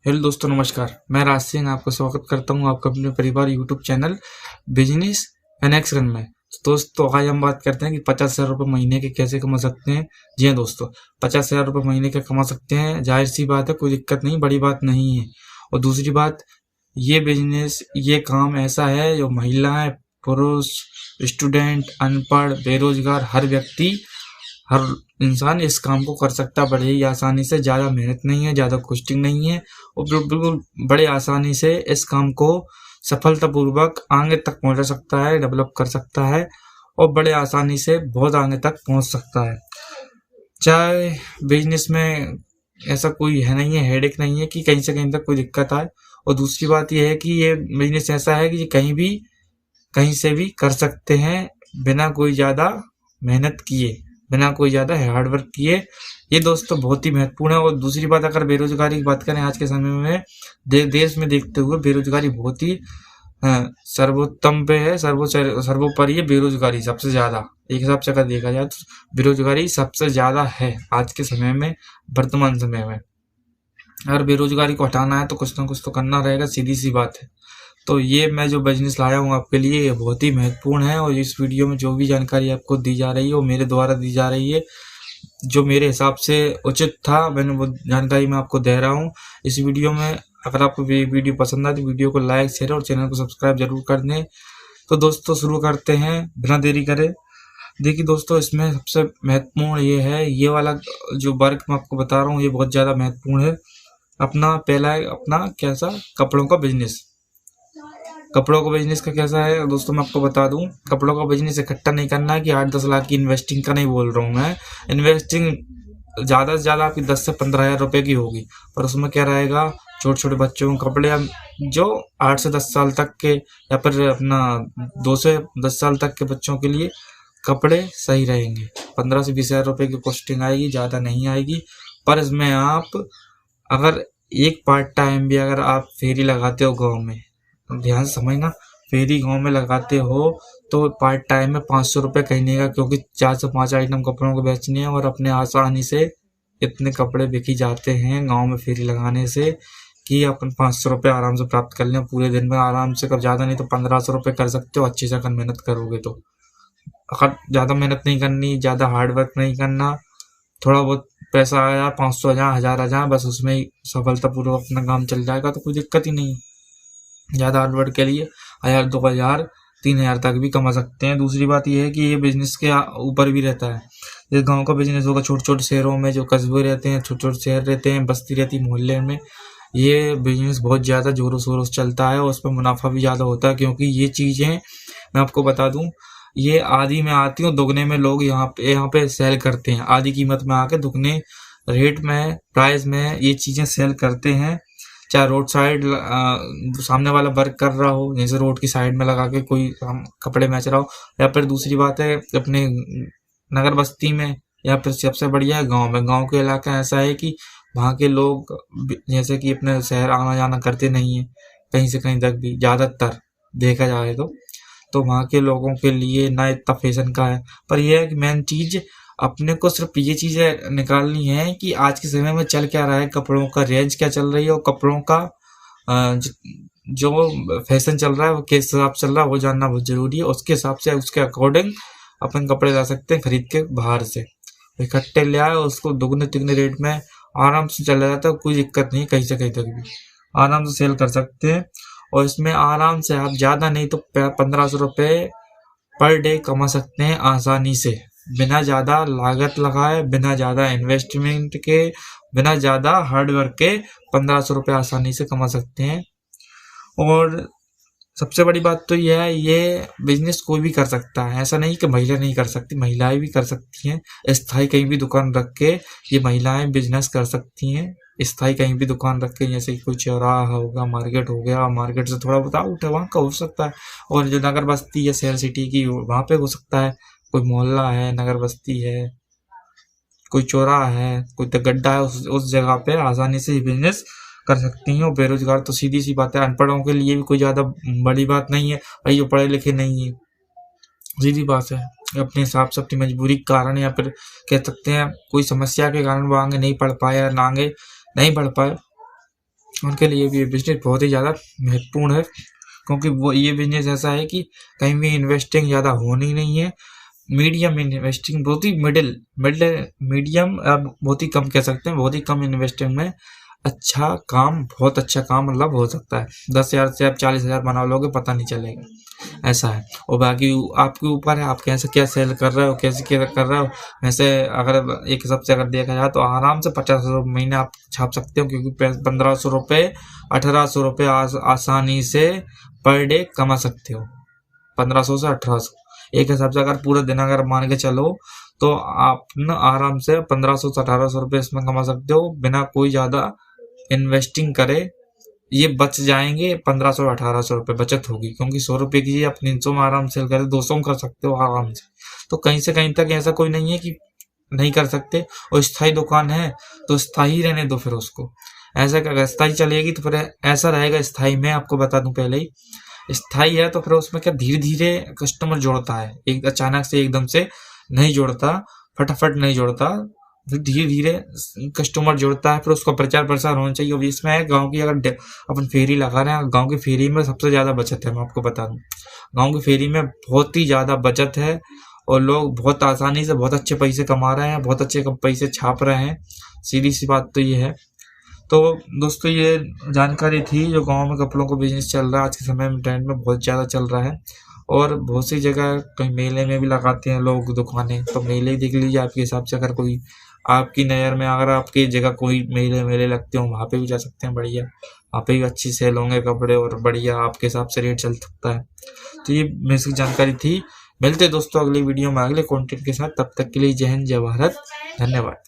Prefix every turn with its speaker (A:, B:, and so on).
A: Hello दोस्तों, नमस्कार। मैं राज सिंह आपका स्वागत करता हूं आपका अपने परिवार YouTube channel business NX run में। तो दोस्तों, आज हम बात करते हैं कि 50,000 रुपये महीने के कैसे कमा सकते हैं। जी हाँ दोस्तों, 50,000 रुपये महीने के कमा सकते हैं। जाहिर सी बात है, कोई दिक्कत नहीं, बड़ी बात नहीं है। और दूसरी बात, ये बिजनेस, ये काम ऐसा है जो महिलाएं, पुरुष, स्टूडेंट, अनपढ़, बेरोजगार, हर इंसान इस काम को कर सकता है बड़े ही आसानी से। ज़्यादा मेहनत नहीं है, ज़्यादा कॉस्टिंग नहीं है, और बिल्कुल बड़े आसानी से इस काम को सफलतापूर्वक आगे तक पहुंचा सकता है, डेवलप कर सकता है, और बड़े आसानी से बहुत आगे तक पहुंच सकता है। चाहे बिजनेस में ऐसा कोई है नहीं है, हेडेक नहीं है कि कहीं से कहीं तक कोई दिक्कत आए। और दूसरी बात यह है कि ये बिजनेस ऐसा है कि कहीं से भी कर सकते हैं, बिना कोई ज़्यादा मेहनत किए, बिना कोई ज़्यादा हार्डवर्क किए। ये दोस्तों बहुत ही महत्वपूर्ण है। और दूसरी बात, अगर बेरोजगारी की बात करें आज के समय में, देश में देखते हुए बेरोजगारी बहुत ही सर्वोत्तम पे है, सर्वोपरि है बेरोजगारी सबसे ज़्यादा। एक हिसाब से अगर देखा जाए तो बेरोजगारी सबसे ज़्यादा है आज के समय में, वर्तमान समय में। अगर बेरोजगारी को हटाना है तो कुछ ना कुछ तो करना रहेगा, सीधी सी बात है। तो ये मैं जो बिजनेस लाया हूँ आपके लिए, ये बहुत ही महत्वपूर्ण है। और इस वीडियो में जो भी जानकारी आपको दी जा रही है वो मेरे द्वारा दी जा रही है, जो मेरे हिसाब से उचित था, मैंने वो जानकारी मैं आपको दे रहा हूँ इस वीडियो में। अगर आपको ये वीडियो पसंद आए तो वीडियो को लाइक, शेयर और चैनल को सब्सक्राइब जरूर कर दें। तो दोस्तों, शुरू करते हैं बिना देरी करे। देखिए दोस्तों, इसमें सबसे महत्वपूर्ण ये है, ये वाला जो वर्क मैं आपको बता रहा हूँ ये बहुत ज़्यादा महत्वपूर्ण है। अपना पहला है अपना कैसा, कपड़ों का बिजनेस। कपड़ों का बिजनेस का कैसा है दोस्तों, मैं आपको बता दूं। कपड़ों का बिजनेस इकट्ठा नहीं करना है कि 8-10 लाख की इन्वेस्टिंग का नहीं बोल रहा हूँ मैं। इन्वेस्टिंग ज़्यादा से ज़्यादा आपकी 10 से 15,000 रुपये की होगी, पर उसमें क्या रहेगा, छोटे छोटे बच्चों के कपड़े जो 8 से 10 साल तक के, या फिर अपना 2 से 10 साल तक के बच्चों के लिए कपड़े सही रहेंगे। 15 से 20,000 रुपये की कॉस्टिंग आएगी, ज़्यादा नहीं आएगी। पर इसमें आप अगर एक पार्ट टाइम भी अगर आप फेरी लगाते हो गाँव में, ध्यान से समझना, फेरी गांव में लगाते हो तो पार्ट टाइम में 500 रुपये कहीं नहीं का, क्योंकि 4 से 5 आइटम कपड़ों को बेचने हैं। और अपने आसानी से इतने कपड़े बिकी जाते हैं गांव में फेरी लगाने से कि अपन 500 रुपये आराम से प्राप्त कर लें पूरे दिन में आराम से। कब ज़्यादा नहीं तो 1500 रुपये कर सकते हो, अच्छी से अगर मेहनत करोगे तो। अगर ज़्यादा मेहनत नहीं करनी, ज़्यादा हार्डवर्क नहीं करना, थोड़ा बहुत पैसा आया, 500 आ जाए, 1000 आ जाए, बस उसमें ही सफलतापूर्वक अपना काम चल जाएगा, तो कोई दिक्कत ही नहीं। ज़्यादा हार्डवर्क के लिए 1000, 2000, 3000 तक भी कमा सकते हैं। दूसरी बात यह है कि ये बिजनेस के ऊपर भी रहता है। जैसे गांव का बिजनेस होगा, छोटे छोटे शहरों में जो कस्बे रहते हैं, छोटे छोटे शहर रहते हैं, बस्ती रहती है, मोहल्ले में ये बिजनेस बहुत ज़्यादा जोरों शोरों से चलता है, और उस पर मुनाफा भी ज़्यादा होता है। क्योंकि ये चीज़ें मैं आपको बता दूं, ये आधी में आती हूँ, दुगने में लोग यहाँ पे सेल करते हैं। आधी कीमत में आके दुगने रेट में, प्राइस में ये चीज़ें सेल करते हैं। चाहे रोड साइड सामने वाला वर्क कर रहा हो, जैसे रोड की साइड में लगा के कोई कपड़े बेच रहा हो, या फिर दूसरी बात है अपने नगर बस्ती में, या फिर सबसे बढ़िया है गांव में। गांव के इलाका ऐसा है कि वहाँ के लोग जैसे कि अपने शहर आना जाना करते नहीं है कहीं से कहीं तक भी, ज़्यादातर देखा जाए तो वहाँ के लोगों के लिए ना इतना फैशन का है। पर यह है कि मेन चीज़ अपने को सिर्फ ये चीज़ें निकालनी है कि आज के समय में चल क्या रहा है, कपड़ों का रेंज क्या चल रही है, और कपड़ों का जो फैशन चल रहा है वो किस हिसाब से चल रहा है, वो जानना बहुत जरूरी है। उसके हिसाब से, उसके अकॉर्डिंग अपन कपड़े ला सकते हैं खरीद के बाहर से। इकट्ठे ले आए, उसको दुगने तिगने रेट में आराम से चला जाता है, कोई दिक्कत नहीं, कहीं से कहीं तक भी आराम से सेल कर सकते हैं। और इसमें आराम से आप ज़्यादा नहीं तो 1500 रुपये पर डे कमा सकते हैं आसानी से, बिना ज़्यादा लागत लगाए, बिना ज़्यादा इन्वेस्टमेंट के, बिना ज़्यादा हार्डवर्क के 1500 रुपये आसानी से कमा सकते हैं। और सबसे बड़ी बात तो यह है, ये बिजनेस कोई भी कर सकता है। ऐसा नहीं कि महिला नहीं कर सकती, महिलाएं भी कर सकती हैं। स्थायी कहीं भी दुकान रख के ये महिलाएं बिजनेस कर सकती हैं। स्थायी कहीं भी दुकान रख के, जैसे कि कोई चौराहा होगा, मार्केट हो गया, मार्केट से थोड़ा बहुत आउट है वहाँ का हो सकता है। और जो नगर बस्ती या शहर सिटी की, वहाँ पे हो सकता है। कोई मोहल्ला है, नगर बस्ती है, कोई चौराहा है, कोई गड्ढा है, उस जगह पे आसानी से बिजनेस कर सकती हैं। और बेरोजगार तो सीधी सी बात है, अनपढ़ों के लिए भी कोई ज़्यादा बड़ी बात नहीं है भाई, जो पढ़े लिखे नहीं है, सीधी बात है। अपने हिसाब से अपनी मजबूरी के कारण, या फिर कह सकते हैं कोई समस्या के कारण वो आगे नहीं पढ़ पाए, या आगे नहीं बढ़ पाए, उनके लिए भी ये बिजनेस बहुत ही ज़्यादा महत्वपूर्ण है, क्योंकि वो ये बिजनेस ऐसा है कि कहीं भी इन्वेस्टिंग ज़्यादा होनी नहीं है। मीडियम इन्वेस्टिंग, बहुत ही मिडिल मिडिल मीडियम, आप बहुत ही कम कह सकते हैं, बहुत ही कम इन्वेस्टिंग में अच्छा काम, बहुत अच्छा काम मतलब हो सकता है। 10,000 से आप 40,000 बना लोगे, पता नहीं चलेगा, ऐसा है। और बाकी आपके ऊपर है, आप कैसे क्या सेल कर रहे हो, कैसे क्या कर रहे हो। वैसे अगर एक हिसाब से अगर देखा जाए तो आराम से 50 रुपये महीने आप छाप सकते हो, क्योंकि 1500 रुपये 1800 रुपये आसानी से पर डे कमा सकते हो। 1500 से 1800 एक हिसाब से अगर पूरा दिन अगर मान के चलो तो आप ना आराम से 1500 से 1800 रुपये इसमें कमा सकते हो, बिना कोई ज़्यादा इन्वेस्टिंग करे। ये बच जाएंगे 1500 1800 रुपये बचत होगी, क्योंकि 100 रुपये की आप 300 में आराम से करे, 200 में कर सकते हो आराम से। तो कहीं से कहीं तक ऐसा कोई नहीं है कि नहीं कर सकते। और स्थायी दुकान है तो स्थायी रहने दो फिर उसको, ऐसा अगर स्थायी चलेगी तो फिर ऐसा रहेगा। स्थायी में आपको बता दूं पहले ही, स्थायी है तो फिर उसमें क्या धीरे धीरे कस्टमर जोड़ता है, एक अचानक से एकदम से नहीं जोड़ता, फटाफट नहीं जोड़ता, फिर धीरे धीरे कस्टमर जोड़ता है। फिर उसका प्रचार प्रसार होना चाहिए। अभी इसमें है गाँव की, अगर अपन फेरी लगा रहे हैं, गाँव की फेरी में सबसे ज़्यादा बचत है, मैं आपको बता दूं। गाँव की फेरी में बहुत ही ज़्यादा बचत है और लोग बहुत आसानी से बहुत अच्छे पैसे कमा रहे हैं, बहुत अच्छे पैसे छाप रहे हैं। सीधी सी बात तो ये है। तो दोस्तों ये जानकारी थी जो गांव में कपड़ों का बिजनेस चल रहा है, आज के समय में ट्रेंड में बहुत ज़्यादा चल रहा है। और बहुत सी जगह कहीं मेले में भी लगाते हैं लोग दुकानें, तो मेले देख लीजिए आपके हिसाब से। अगर कोई आपकी नज़र में, अगर आपकी जगह कोई मेले लगते हो, वहाँ पे भी जा सकते हैं, बढ़िया, वहाँ पे भी अच्छी सेल होंगे कपड़े और बढ़िया आपके हिसाब से रेट चल सकता है। तो ये बेसिक जानकारी थी। मिलते दोस्तों अगली वीडियो में अगले कंटेंट के साथ, तब तक के लिए जय हिंद जय भारत, धन्यवाद।